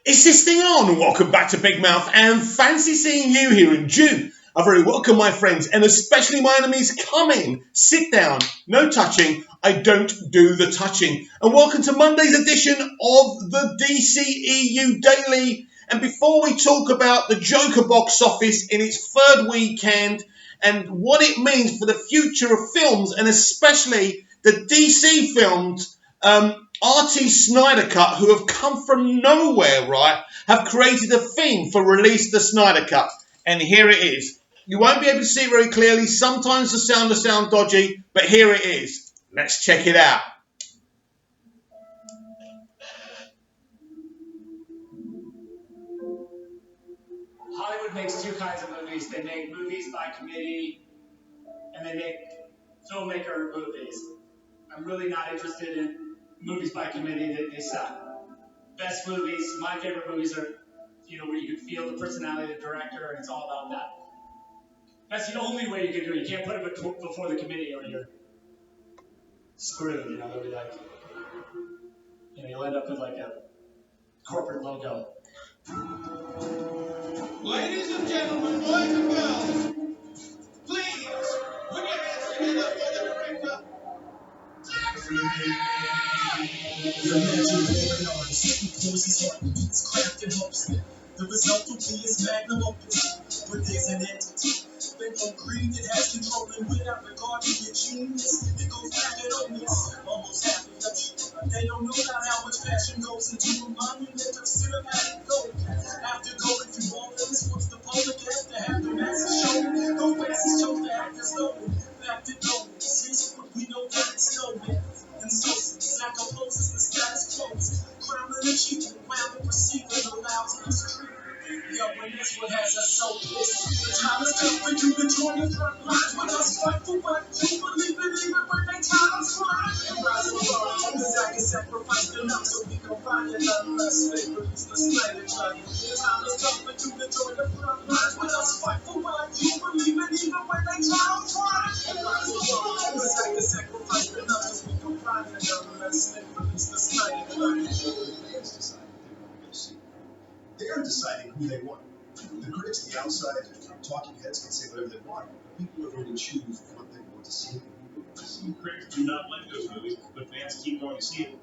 Is this thing on? Welcome back to Big Mouth and fancy seeing you here in June. A very welcome, my friends, and especially my enemies. Come in, sit down, no touching. I don't do the touching. And welcome to Monday's edition of the dceu Daily. And before we talk about the Joker box office in its third weekend and what it means for the future of films and especially the DC films, RT Snyder Cut, who have come from nowhere, right, have created a theme for Release the Snyder Cut. And here it is. You won't be able to see it very clearly. Sometimes the sound will sound dodgy, but here it is. Let's check it out. Hollywood makes two kinds of movies. They make movies by committee, and they make filmmaker movies. I'm really not interested in movies by committee. They suck. Best movies, my favorite movies are, where you can feel the personality of the director, and it's all about that. That's the only way you can do it. You can't put it before the committee, or you're screwed. They'll be like, you'll end up with like a corporate logo. Ladies and gentlemen, boys and girls, please put your hands together for the director. The result will be his magnum opus, but there's an entity bent on greed that has control, and without regard to your genius, it goes back and obvious. Almost half of them, they don't know about how much passion goes into a monument of cinematic gold. After going through all this, what's the public have to have the masses show? Those masses chose to act as though back to go. Since we know that it's no myth, and so Zach opposes the status quo. Crown and achievement, while the perceiver allows us to. Yo, and that's what has us so pissed. The time has come for you to join the front lines with us. Fight for what you believe in, even when they try to fly. And rise above, the Zach has sacrificed enough so we can find it unless they produce the Snyder Cut. The time has come for you to join the front lines with us. Fight for what you believe in, even when they try to fly. And rise above, the Zach has sacrificed enough so we can find it unless they produce the Snyder Cut. They're deciding who they want. The critics on the outside, talking heads can say whatever they want, but people are going to choose what they want to see. Some critics do not like those movies, but fans keep going to see it.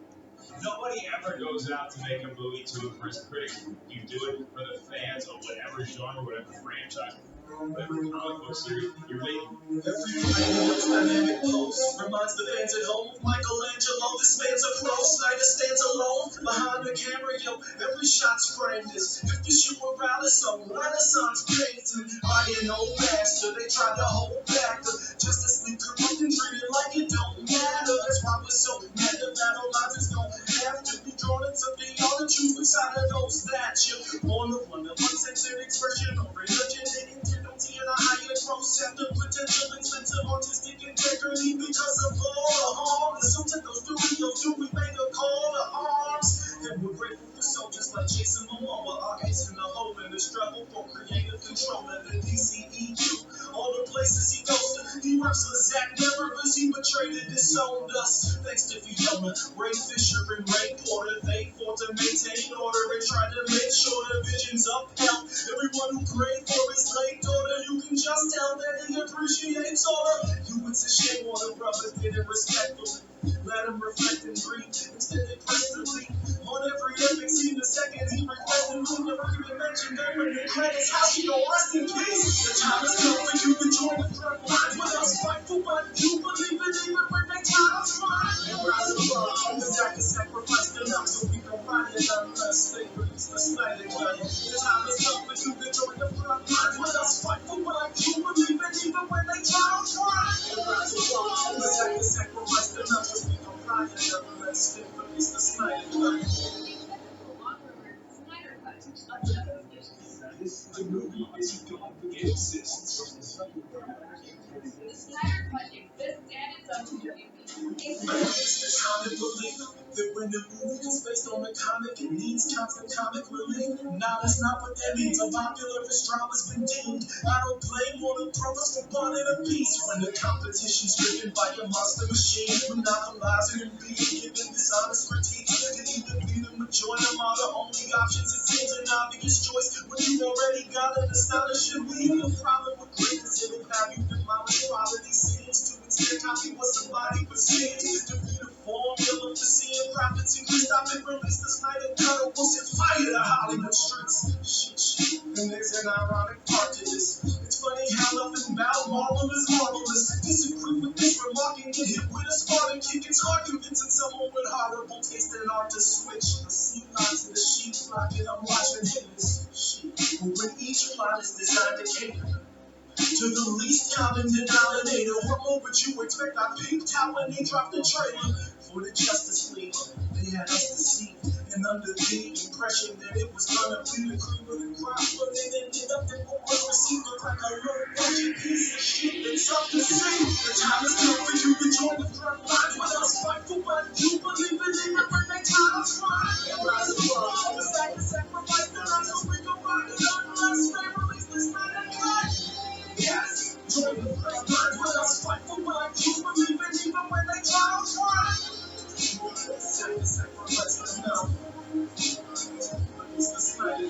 Nobody ever goes out to make a movie to impress critics. You do it for the fans of whatever genre, whatever franchise, whatever comic book series you're making. Every frame of its dynamic pose reminds the fans at home of Michelangelo. This man's a pro. Snyder stands alone behind the camera. Yo, every shot's framed as if the shoe around is some Renaissance painting by an old master. They tried to hold back the Justice League corrupt and treated like it don't matter. That's why we're so mad the battle lines just don't have to be drawn into the other truth inside of those statues. Born of one of uncensored expression of religion and intent. And a higher growth the potential expensive artistic integrity because of all the harm. The suits at those studios do we make a call to arms. And we're grateful for soldiers like Jason Momoa, our ace in the hole in the struggle for creative control at the DCEU. All the places he goes to, he works for Zach Nevers, he betrayed and disowned us. Thanks to Fiona, Ray Fisher, and Ray Porter, they fought to maintain order and tried to make sure the visions upheld. Everyone who prayed for his late daughter, you can just tell that he appreciates all of you. It's a shame all the brothers did it respectfully. Let him reflect and breathe. Instead they press delete. On every epic scene, the second he requested me, never even mentioned over the credits. How she gon' rest in peace? The time has come for you to join the front lines with us. Fight for what you believe in, even when they try to fly. And rise above, the Zach has sacrificed enough so we can find it unless they release the Snyder Cut. The time has come for you to join the front lines with us. Fight for what you believe in, even when they try to fly. And rise above, the Zach has sacrificed enough so we can find it unless they release the Snyder Cut. The movie is God exists. The Snyder Cut exists and it's up to you. It's the time to believe that when the movie is based on a comic, it needs constant comic relief. Nah, that's not what that means. A popular drama's been deemed. I don't blame Warner Bros. For wanting a piece when the competition's driven by a monster machine, monopolizing and being given dishonest critiques. And even be the majority of the only options it seems. an obvious choice when you already got an astonishing lead. The problem with greatness, it'll have you demolish quality scenes to instead copy what somebody perceives to be the formula for seeing profits increase. Stop and release the Snyder Cut, will set fire to Hollywood streets. Shit. And there's an ironic part to this. It's funny how nothing about Marvel is marvelous. Disagree with this remark and get hit with a Spartan kick. It's hard convincing someone with horrible taste and art to switch the sea lines to the sheep flock, and I'm watching hitless shit. But when each plot is designed to cater to the least common denominator, what more would you expect? I peeped out when they dropped the trailer for the Justice League. They had us deceived and under the impression that it was gonna be the cream of the crop, but it ended up that what was received looked like a low budget piece of shit that's up to see. The time has come for you to join the front line with us. Fight for what you believe in, even when they try to find and rise above. The sacrifice that I know we go rock it up unless they release this man and cut. Yes, join the front line with us. Fight for what you believe in, even when they try to find. Sacrifice the now. It's the Snyder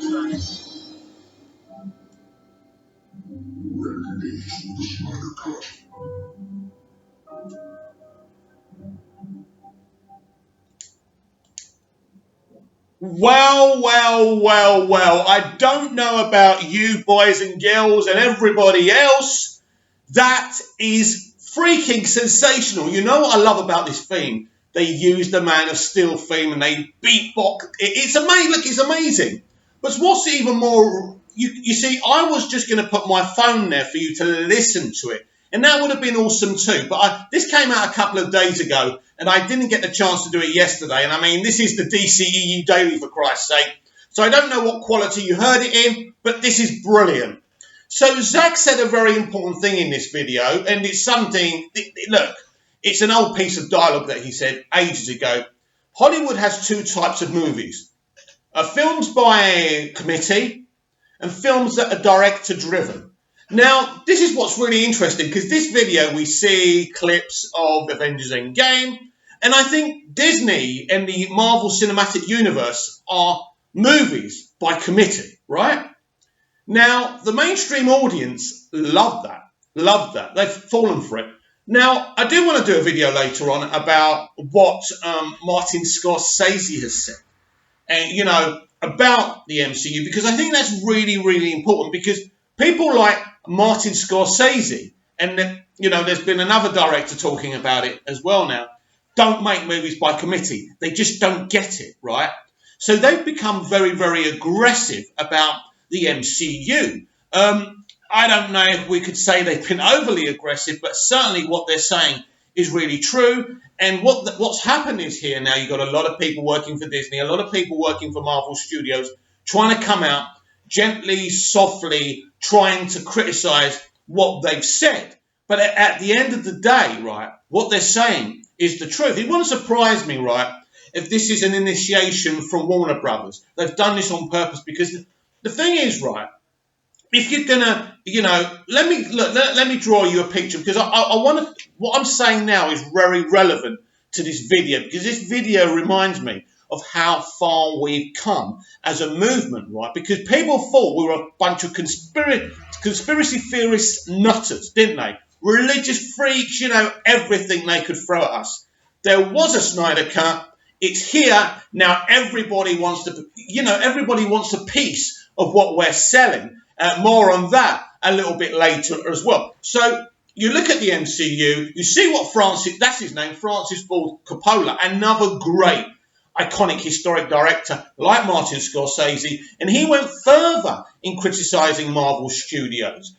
Cut. Well, well, well, well. I don't know about you boys and girls and everybody else. That is freaking sensational. You know what I love about this theme? They use the Man of Steel theme and they beatbox. It's amazing. Look, it's amazing. But what's even more, you see, I was just going to put my phone there for you to listen to it. And that would have been awesome too. But this came out a couple of days ago and I didn't get the chance to do it yesterday. And I mean, this is the dceu Daily, for Christ's sake. So I don't know what quality you heard it in, but this is brilliant. So Zach said a very important thing in this video, and it's something, look, it's an old piece of dialogue that he said ages ago. Hollywood has two types of movies. Films by committee and films that are director-driven. Now, this is what's really interesting, because this video we see clips of Avengers Endgame, and I think Disney and the Marvel Cinematic Universe are movies by committee, right? Now, the mainstream audience love that. They've fallen for it. Now, I do want to do a video later on about what Martin Scorsese has said, and you know, about the MCU, because I think that's really, really important, because people like Martin Scorsese, and you know, there's been another director talking about it as well now, don't make movies by committee. They just don't get it, right? So they've become very, very aggressive about the MCU. I don't know if we could say they've been overly aggressive, but certainly what they're saying is really true. And what's happened is here now, you've got a lot of people working for Disney, a lot of people working for Marvel Studios, trying to come out gently, softly, trying to criticize what they've said. But at the end of the day, right, what they're saying is the truth. It wouldn't surprise me, right, if this is an initiation from Warner Brothers. They've done this on purpose, because the thing is, right, if you're gonna, you know, let me draw you a picture, because I want to. What I'm saying now is very relevant to this video, because this video reminds me of how far we've come as a movement, right? Because people thought we were a bunch of conspiracy theorist nutters, didn't they? Religious freaks, you know, everything they could throw at us. There was a Snyder Cut. It's here now. Everybody wants to, you know, everybody wants a piece of what we're selling. More on that a little bit later as well. So you look at the MCU, you see what Francis, that's his name, Francis Ford Coppola, another great, iconic, historic director like Martin Scorsese, and he went further in criticising Marvel Studios.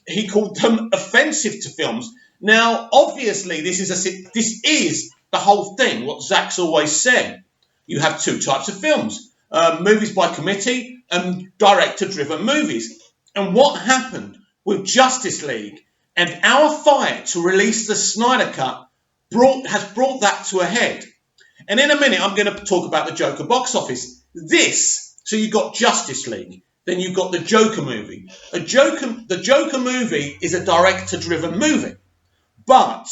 He called them offensive to films. Now, obviously, this is the whole thing, what Zach's always said. You have two types of films, movies by committee and director-driven movies. And what happened with Justice League and our fight to release the Snyder Cut has brought that to a head. And in a minute, I'm going to talk about the Joker box office. So you've got Justice League, then you've got the Joker movie. The Joker movie is a director-driven movie, but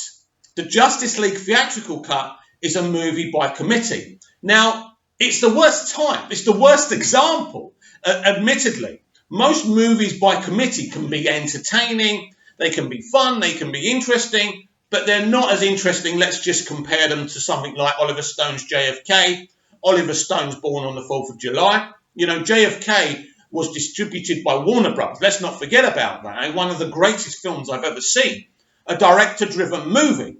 the Justice League theatrical cut is a movie by committee. Now, it's the worst type. It's the worst example. Admittedly, most movies by committee can be entertaining, they can be fun, they can be interesting, but they're not as interesting. Let's just compare them to something like Oliver Stone's JFK, Oliver Stone's Born on the 4th of July. You know, JFK was distributed by Warner Bros. Let's not forget about that. One of the greatest films I've ever seen. A director-driven movie.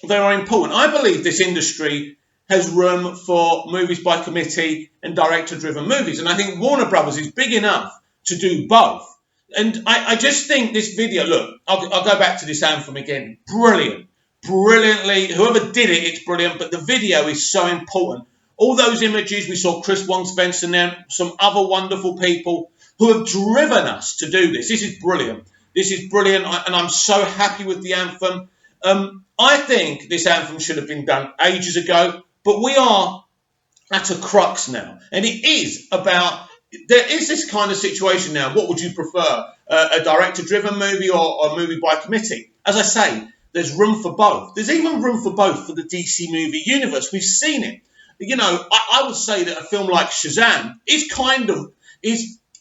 They are important. I believe this industry has room for movies by committee and director-driven movies. And I think Warner Brothers is big enough to do both. And I just think this video, look, I'll go back to this anthem again. Brilliant. Brilliantly. Whoever did it, it's brilliant. But the video is so important. All those images, we saw Chris Wong Spencer there, some other wonderful people who have driven us to do this. This is brilliant. This is brilliant. And I'm so happy with the anthem. I think this anthem should have been done ages ago. But we are at a crux now. And it is about, there is this kind of situation now. What would you prefer? A director-driven movie or a movie by committee? As I say, there's room for both. There's even room for both for the DC movie universe. We've seen it. You know, I would say that a film like Shazam is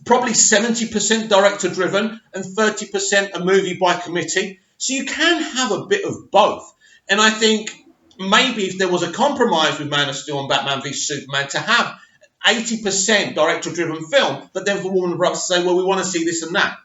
probably 70% director-driven and 30% a movie by committee. So you can have a bit of both. And I think maybe if there was a compromise with Man of Steel and Batman v Superman to have 80% director-driven film, but then for Warner Bros. To say, well, we want to see this and that.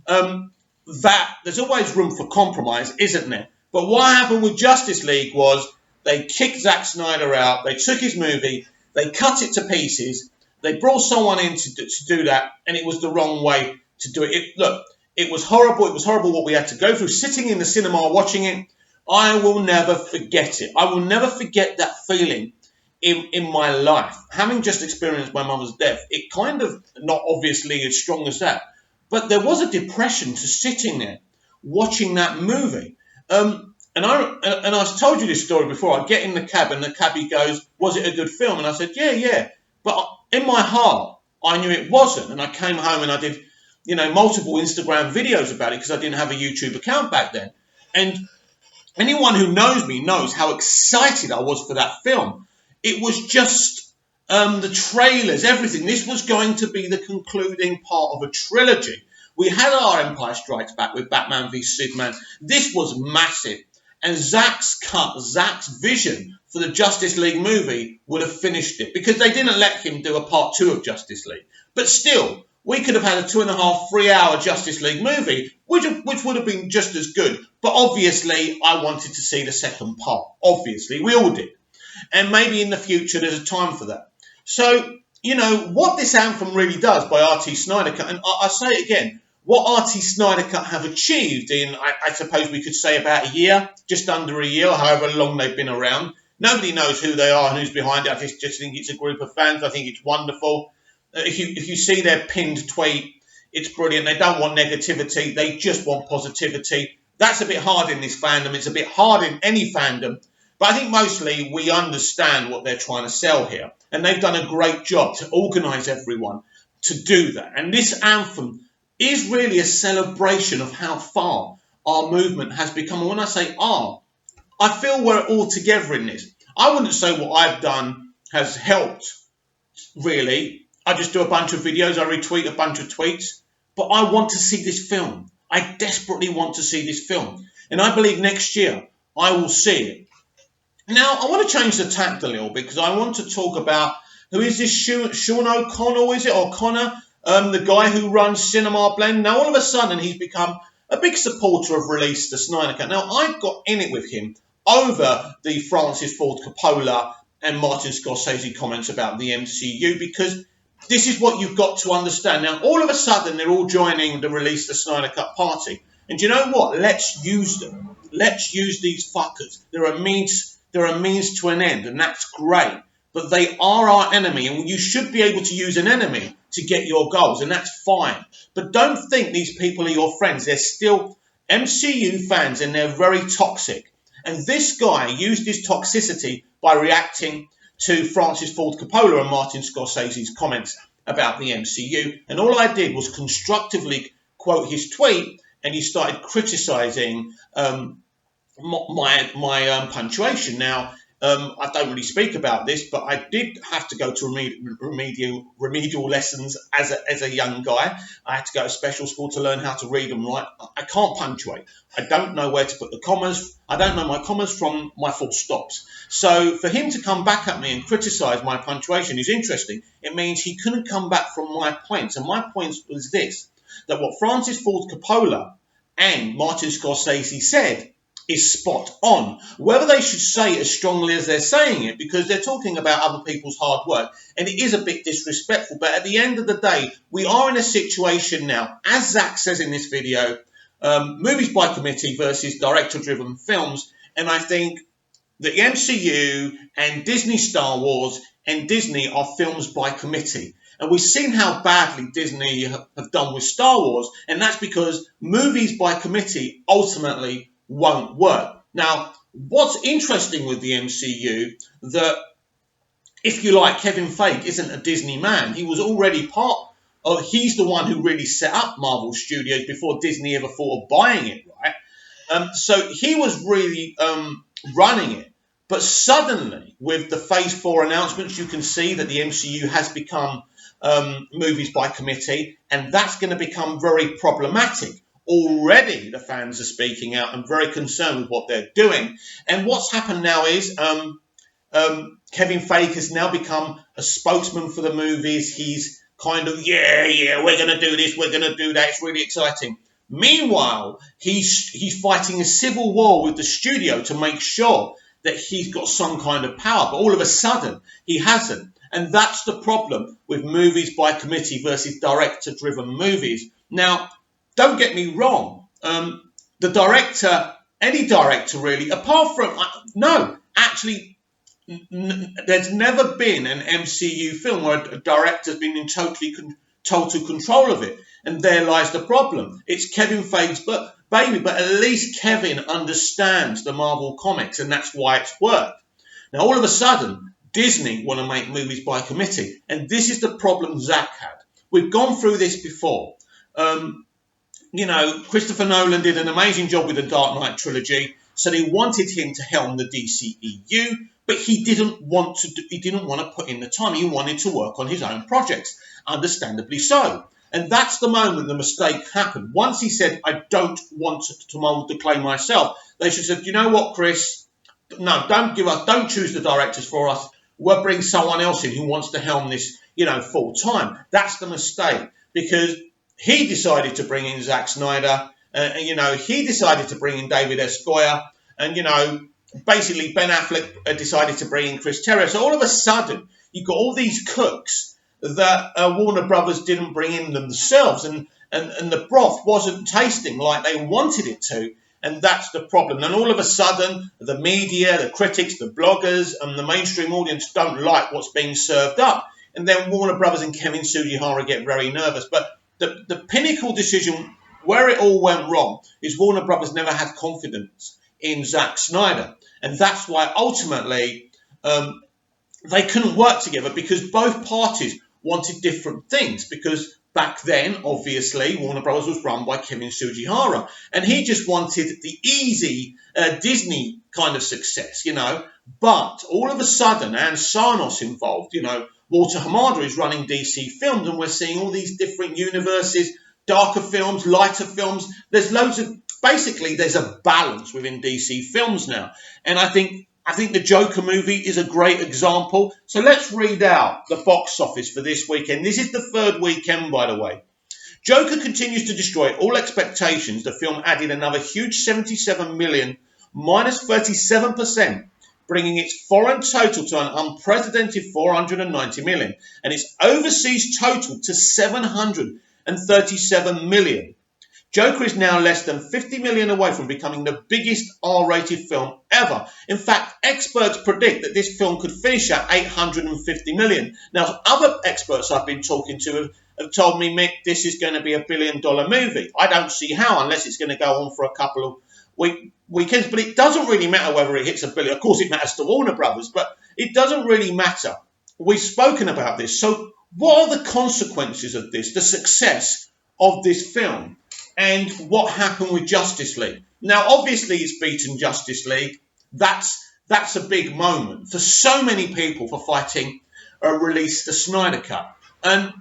That there's always room for compromise, isn't there? But what happened with Justice League was they kicked Zack Snyder out, they took his movie, they cut it to pieces, they brought someone in to do that, and it was the wrong way to do it. Look, it was horrible. It was horrible what we had to go through. Sitting in the cinema watching it, I will never forget it. I will never forget that feeling in my life. Having just experienced my mother's death, it kind of, not obviously as strong as that, but there was a depression to sitting there watching that movie. And I've told you this story before. I get in the cab and the cabbie goes, was it a good film? And I said, yeah. But in my heart, I knew it wasn't. And I came home and I did, multiple Instagram videos about it because I didn't have a YouTube account back then. And anyone who knows me knows how excited I was for that film. It was just the trailers, everything. This was going to be the concluding part of a trilogy. We had our Empire Strikes Back with Batman v Superman. This was massive. And Zack's vision for the Justice League movie would have finished it because they didn't let him do a part 2 of Justice League. But still, we could have had a 2.5, 3-hour Justice League movie, which would have been just as good. But obviously, I wanted to see the second part. Obviously, we all did. And maybe in the future, there's a time for that. So, what this anthem really does by R.T. Snyder Cut, and I say it again, what R.T. Snyder Cut have achieved in, I suppose we could say about a year, just under a year, however long they've been around. Nobody knows who they are and who's behind it. I just think it's a group of fans. I think it's wonderful. If you see their pinned tweet, it's brilliant. They don't want negativity. They just want positivity. That's a bit hard in this fandom. It's a bit hard in any fandom. But I think mostly we understand what they're trying to sell here. And they've done a great job to organise everyone to do that. And this anthem is really a celebration of how far our movement has become. And when I say I feel we're all together in this. I wouldn't say what I've done has helped, really. I just do a bunch of videos, I retweet a bunch of tweets. But I want to see this film. I desperately want to see this film. And I believe next year I will see it. Now, I want to change the tact a little bit because I want to talk about, who is this Sean O'Connell, is it? O'Connor? The guy who runs Cinema Blend. Now, all of a sudden, he's become a big supporter of Release the Snyder Cut. Now, I got in it with him over the Francis Ford Coppola and Martin Scorsese comments about the MCU because this is what you've got to understand. Now, all of a sudden, they're all joining the Release the Snyder Cut party. And do you know what? Let's use them. Let's use these fuckers. They're a means to an end, and that's great. But they are our enemy, and you should be able to use an enemy to get your goals, and that's fine. But don't think these people are your friends. They're still MCU fans, and they're very toxic. And this guy used his toxicity by reacting to Francis Ford Coppola and Martin Scorsese's comments about the MCU. And all I did was constructively quote his tweet, and he started criticising my punctuation. Now, I don't really speak about this, but I did have to go to remedial lessons as a young guy. I had to go to special school to learn how to read and write. I can't punctuate. I don't know where to put the commas. I don't know my commas from my full stops. So for him to come back at me and criticise my punctuation is interesting. It means he couldn't come back from my points. And my point was this, that what Francis Ford Coppola and Martin Scorsese said is spot on. Whether they should say it as strongly as they're saying it, because they're talking about other people's hard work, and it is a bit disrespectful, but at the end of the day, we are in a situation now, as Zach says in this video, movies by committee versus director-driven films, and I think the MCU and Disney Star Wars and Disney are films by committee. And we've seen how badly Disney have done with Star Wars, and that's because movies by committee ultimately won't work. Now, what's interesting with the MCU, that, if you like, Kevin Feige isn't a Disney man. He was already he's the one who really set up Marvel Studios before Disney ever thought of buying it, right? So he was really running it. But suddenly, with the Phase 4 announcements, you can see that the MCU has become movies by committee, and that's going to become very problematic. Already the fans are speaking out and very concerned with what they're doing. And what's happened now is Kevin Feige has now become a spokesman for the movies. He's kind of, yeah, we're going to do this, we're going to do that. It's really exciting. Meanwhile, he's fighting a civil war with the studio to make sure that he's got some kind of power. But all of a sudden, he hasn't. And that's the problem with movies by committee versus director-driven movies. Now, don't get me wrong. The director, any director really, apart from, no, actually, there's never been an MCU film where a director's been in total control of it. And there lies the problem. It's Kevin Feige's baby, but at least Kevin understands the Marvel comics, and that's why it's worked. Now, all of a sudden, Disney want to make movies by committee. And this is the problem Zach had. We've gone through this before. You know, Christopher Nolan did an amazing job with the Dark Knight trilogy, so they wanted him to helm the DCEU, but he didn't want to put in the time. He wanted to work on his own projects, understandably so. And that's the moment the mistake happened. Once he said, I don't want to mould the clay myself, they should have said, you know what, Chris? No, don't choose the directors for us. We'll bring someone else in who wants to helm this, full time. That's the mistake, because he decided to bring in Zack Snyder. He decided to bring in David S. Goyer. And, basically Ben Affleck decided to bring in Chris Terrio. So all of a sudden, you've got all these cooks that Warner Brothers didn't bring in themselves. And the broth wasn't tasting like they wanted it to. And that's the problem. And all of a sudden, the media, the critics, the bloggers, and the mainstream audience don't like what's being served up. And then Warner Brothers and Kevin Sugihara get very nervous. But the pinnacle decision, where it all went wrong, is Warner Brothers never had confidence in Zack Snyder. And that's why ultimately they couldn't work together, because both parties wanted different things. Because back then, obviously, Warner Brothers was run by Kevin Sugihara, and he just wanted the easy Disney kind of success, But all of a sudden, and Sarnos involved, Walter Hamada is running DC Films, and we're seeing all these different universes, darker films, lighter films. There's loads of, basically, there's a balance within DC Films now. And I think the Joker movie is a great example. So let's read out the box office for this weekend. This is the third weekend, by the way. Joker continues to destroy all expectations. The film added another huge 77 million, minus 37%, bringing its foreign total to an unprecedented 490 million, and its overseas total to 737 million. Joker is now less than 50 million away from becoming the biggest R-rated film ever. In fact, experts predict that this film could finish at 850 million. Now, other experts I've been talking to have told me, Mick, this is going to be $1 billion movie. I don't see how, unless it's going to go on for a couple of weekends. But it doesn't really matter whether it hits $1 billion. Of course, it matters to Warner Brothers, but it doesn't really matter. We've spoken about this. So what are the consequences of this, the success of this film? And what happened with Justice League? Now, obviously, it's beaten Justice League. That's that's a big moment for so many people for fighting release the Snyder Cut. And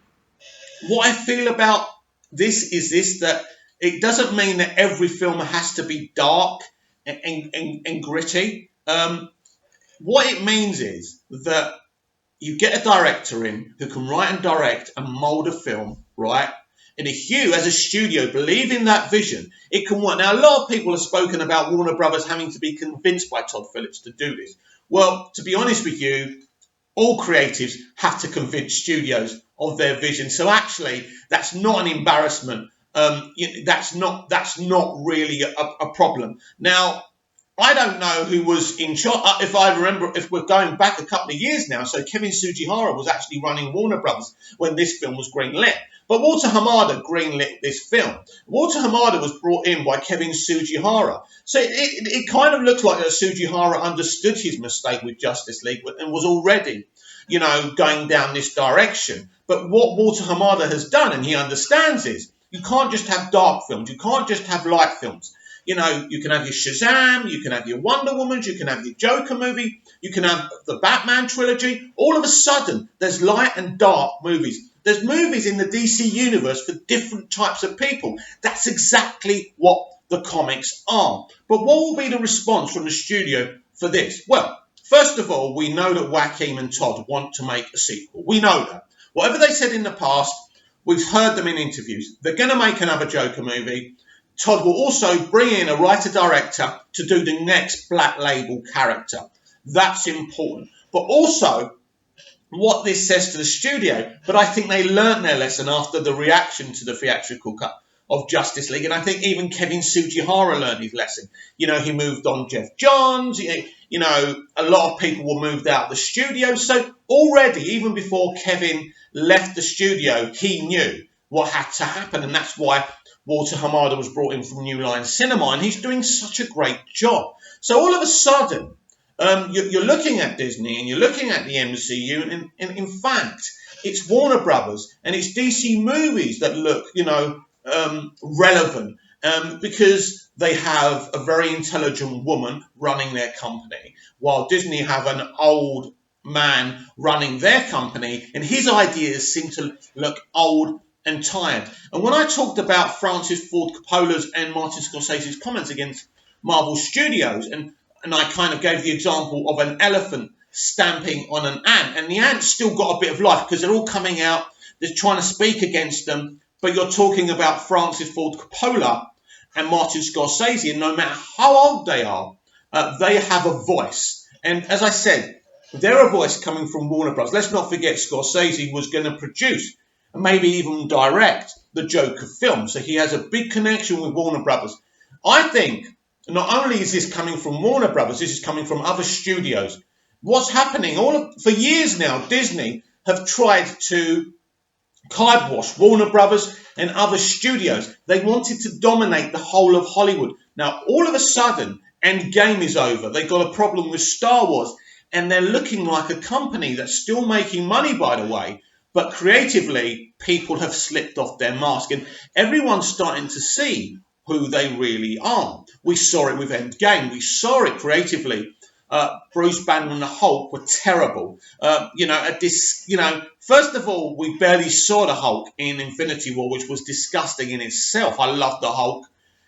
what I feel about this is this, that it doesn't mean that every film has to be dark and gritty. What it means is that you get a director in who can write and direct and mould a film, right? And if you, as a studio, believe in that vision, it can work. Now, a lot of people have spoken about Warner Brothers having to be convinced by Todd Phillips to do this. Well, to be honest with you, all creatives have to convince studios of their vision. So actually, that's not an embarrassment. That's not really a problem. Now, I don't know who was in charge. If I remember, if we're going back a couple of years now, so Kevin Sugihara was actually running Warner Brothers when this film was greenlit. But Walter Hamada greenlit this film. Walter Hamada was brought in by Kevin Sugihara. So it kind of looks like that Sugihara understood his mistake with Justice League and was already, going down this direction. But what Walter Hamada has done, and he understands, is you can't just have dark films. You can't just have light films. You can have your Shazam, you can have your Wonder Woman, you can have your Joker movie, you can have the Batman trilogy. All of a sudden, there's light and dark movies. There's movies in the DC universe for different types of people. That's exactly what the comics are. But what will be the response from the studio for this? Well, first of all, we know that Joaquin and Todd want to make a sequel. We know that. Whatever they said in the past, we've heard them in interviews. They're going to make another Joker movie. Todd will also bring in a writer-director to do the next Black Label character. That's important. But also, what this says to the studio, but I think they learnt their lesson after the reaction to the theatrical cut of Justice League, and I think even Kevin Sugihara learned his lesson. He moved on Jeff Johns, a lot of people were moved out of the studio, so already, even before Kevin left the studio, he knew what had to happen, and that's why Walter Hamada was brought in from New Line Cinema, and he's doing such a great job. So all of a sudden, you're looking at Disney and you're looking at the MCU, and in fact, it's Warner Brothers and it's DC movies that look, relevant because they have a very intelligent woman running their company, while Disney have an old man running their company, and his ideas seem to look old and tired. And when I talked about Francis Ford Coppola's and Martin Scorsese's comments against Marvel Studios, and I kind of gave the example of an elephant stamping on an ant, and the ant's still got a bit of life because they're all coming out, they're trying to speak against them, but you're talking about Francis Ford Coppola and Martin Scorsese, and no matter how old they are, they have a voice. And as I said, they're a voice coming from Warner Bros. Let's not forget Scorsese was going to produce and maybe even direct the Joker film. So he has a big connection with Warner Brothers. I think not only is this coming from Warner Brothers, this is coming from other studios. What's happening? For years now, Disney have tried to kibosh Warner Brothers and other studios. They wanted to dominate the whole of Hollywood. Now, all of a sudden, Endgame is over. They got a problem with Star Wars, and they're looking like a company that's still making money, by the way. But creatively, people have slipped off their mask, and everyone's starting to see who they really are. We saw it with Endgame. We saw it creatively. Bruce Banner and the Hulk were terrible. First of all, we barely saw the Hulk in Infinity War, which was disgusting in itself. I loved the Hulk.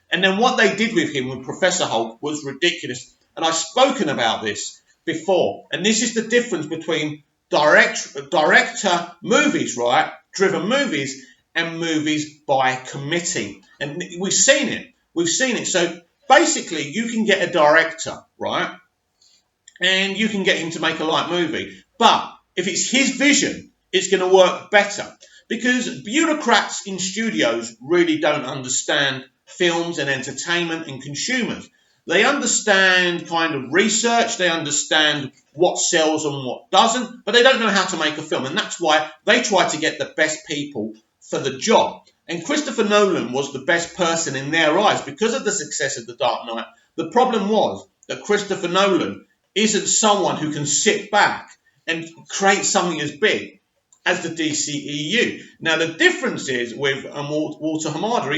And then what they did with him, with Professor Hulk, was ridiculous. And I've spoken about this before. And this is the difference between director movies, right? Driven movies and movies by committee. And we've seen it. So basically, you can get a director, right? And you can get him to make a light movie. But if it's his vision, it's going to work better. Because bureaucrats in studios really don't understand films and entertainment and consumers. They understand kind of research, they understand what sells and what doesn't, but they don't know how to make a film. And that's why they try to get the best people for the job. And Christopher Nolan was the best person in their eyes because of the success of The Dark Knight. The problem was that Christopher Nolan isn't someone who can sit back and create something as big as the DCEU. Now, the difference is with Walter Hamada,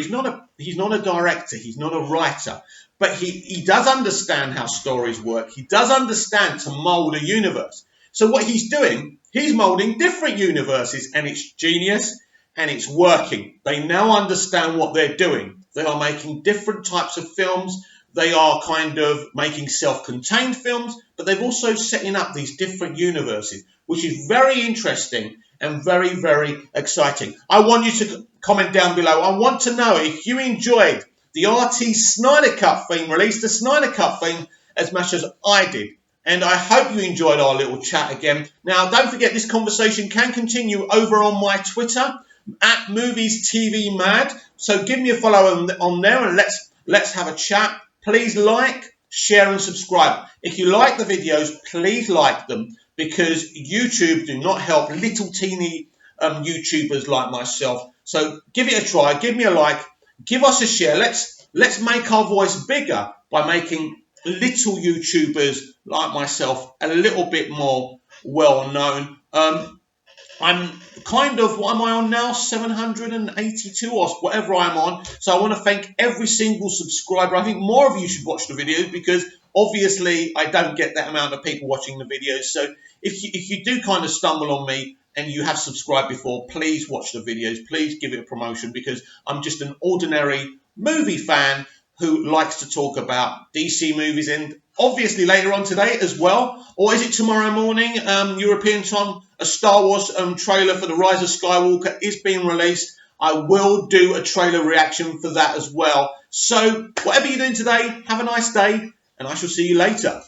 he's not a director, he's not a writer, but he does understand how stories work. He does understand to mold a universe. So what he's doing, he's molding different universes, and it's genius, and it's working. They now understand what they're doing. They are making different types of films. They are kind of making self-contained films, but they've also setting up these different universes, which is very interesting and very, very exciting. I want you to comment down below. I want to know if you enjoyed the RT Snyder Cut theme, released the Snyder Cut theme as much as I did. And I hope you enjoyed our little chat again. Now, don't forget, this conversation can continue over on my Twitter, at Movies TV Mad. So give me a follow on there, and let's have a chat. Please like, share, and subscribe. If you like the videos, please like them, because YouTube do not help little teeny YouTubers like myself. So give it a try, give me a like, give us a share. Let's make our voice bigger by making little YouTubers like myself a little bit more well known. I'm kind of, what am I on now? 782 or whatever I'm on. So I want to thank every single subscriber. I think more of you should watch the videos, because obviously I don't get that amount of people watching the videos. So if you do kind of stumble on me and you have subscribed before, please watch the videos. Please give it a promotion, because I'm just an ordinary movie fan who likes to talk about DC movies, and obviously later on today as well, or is it tomorrow morning, European time, a Star Wars trailer for The Rise of Skywalker is being released. I will do a trailer reaction for that as well. So whatever you're doing today, have a nice day, and I shall see you later.